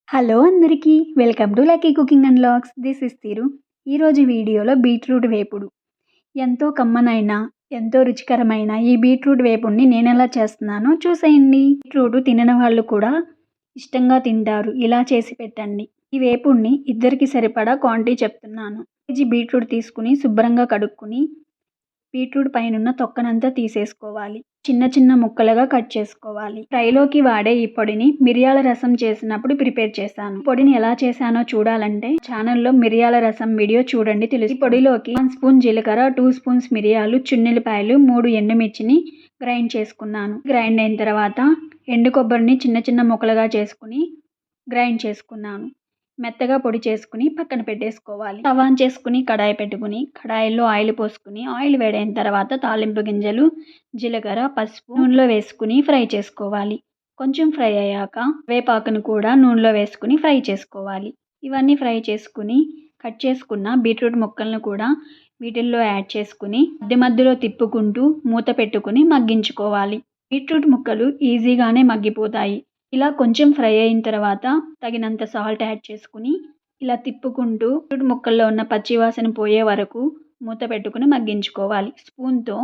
Hello అందరికీ welcome to lucky cooking and vlogs. This is తీరు. ఈరోజు వీడియోలో బీట్రూట్ వేపుడు ఎంతో కమ్మనైన ఎంతో రుచికరమైన ఈ బీట్రూట్ వేపుడిని నేను ఎలా చేస్తున్నానో చూసేయండి. బీట్రూట్ తినని వాళ్ళు కూడా ఇష్టంగా తింటారు. ఇలా చేసి పెట్టండి. ఈ వేపుడిని ఇద్దరికి సరిపడా క్వాంటిటీ చెప్తున్నాను. కేజీ బీట్రూట్ తీసుకుని శుభ్రంగా కడుక్కుని బీట్రూట్ పైనున్న తొక్కనంతా తీసేసుకోవాలి. చిన్న చిన్న ముక్కలుగా కట్ చేసుకోవాలి. ఫ్రైలోకి వాడే ఈ పొడిని మిరియాల రసం చేసినప్పుడు ప్రిపేర్ చేశాను. పొడిని ఎలా చేశానో చూడాలంటే ఛానల్లో మిరియాల రసం వీడియో చూడండి తెలుసు. ఈ పొడిలోకి 1 స్పూన్ జీలకర్ర, 2 స్పూన్స్ మిరియాలు, చున్నులపాయలు, 3 ఎండుమిర్చిని గ్రైండ్ చేసుకున్నాను. గ్రైండ్ అయిన తర్వాత ఎండు కొబ్బరిని చిన్న చిన్న ముక్కలుగా చేసుకుని గ్రైండ్ చేసుకున్నాను. మెత్తగా పొడి చేసుకుని పక్కన పెట్టేసుకోవాలి. స్టవ్ ఆన్ చేసుకుని కడాయి పెట్టుకుని కడాయిలో ఆయిల్ పోసుకుని ఆయిల్ వేడైన తర్వాత తాలింపు గింజలు, జీలకర్ర, పసుపు నూనెలో వేసుకుని ఫ్రై చేసుకోవాలి. కొంచెం ఫ్రై అయ్యాక వేపాకును కూడా నూనెలో వేసుకుని ఫ్రై చేసుకోవాలి. ఇవన్నీ ఫ్రై చేసుకుని కట్ చేసుకున్న బీట్రూట్ ముక్కలను కూడా వీటిల్లో యాడ్ చేసుకుని మధ్య మధ్యలో తిప్పుకుంటూ మూత పెట్టుకుని మగ్గించుకోవాలి. బీట్రూట్ ముక్కలు ఈజీగానే మగ్గిపోతాయి. ఇలా కొంచెం ఫ్రై అయిన తర్వాత తగినంత సాల్ట్ యాడ్ చేసుకుని ఇలా తిప్పుకుంటూ బీట్రూట్ ముక్కల్లో ఉన్న పచ్చివాసన పోయే వరకు మూత పెట్టుకుని మగ్గించుకోవాలి. స్పూన్తో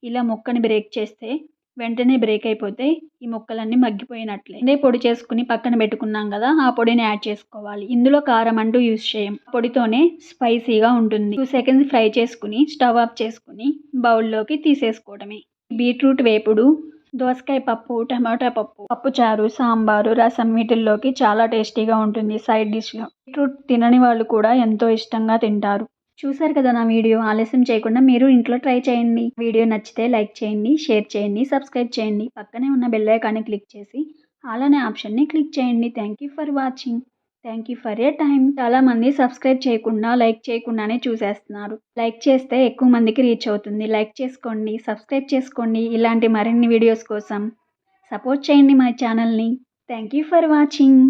ఇలా ముక్కని బ్రేక్ చేస్తే వెంటనే బ్రేక్ అయిపోతే ఈ ముక్కలన్నీ మగ్గిపోయినట్లే. ఇదే పొడి చేసుకుని పక్కన పెట్టుకున్నాం కదా, ఆ పొడిని యాడ్ చేసుకోవాలి. ఇందులో కారం అంటూ యూజ్ చేయం. పొడితోనే స్పైసీగా ఉంటుంది. 2 సెకండ్స్ ఫ్రై చేసుకుని స్టవ్ ఆఫ్ చేసుకుని బౌల్లోకి తీసేసుకోవడమే. బీట్రూట్ వేపుడు దోసకాయ పప్పు, టమాటా పప్పు, పప్పుచారు, సాంబారు, రసం వీటిల్లోకి చాలా టేస్టీగా ఉంటుంది సైడ్ డిష్గా. బీట్రూట్ తినని వాళ్ళు కూడా ఎంతో ఇష్టంగా తింటారు. చూసారు కదా నా వీడియో. ఆలస్యం చేయకుండా మీరు ఇంట్లో ట్రై చేయండి. వీడియో నచ్చితే లైక్ చేయండి, షేర్ చేయండి, సబ్స్క్రైబ్ చేయండి. పక్కనే ఉన్న బెల్ ఐకాన్ని క్లిక్ చేసి ఆల్ అనే ఆప్షన్ని క్లిక్ చేయండి. Thank you for watching. Thank you for your time. చాలామంది సబ్స్క్రైబ్ చేయకుండా లైక్ చేయకుండానే చూసేస్తున్నారు. లైక్ చేస్తే ఎక్కువ మందికి రీచ్ అవుతుంది. లైక్ చేసుకోండి, సబ్స్క్రైబ్ చేసుకోండి. ఇలాంటి మరిన్ని వీడియోస్ కోసం సపోర్ట్ చేయండి మా ఛానల్ని. Thank you for watching.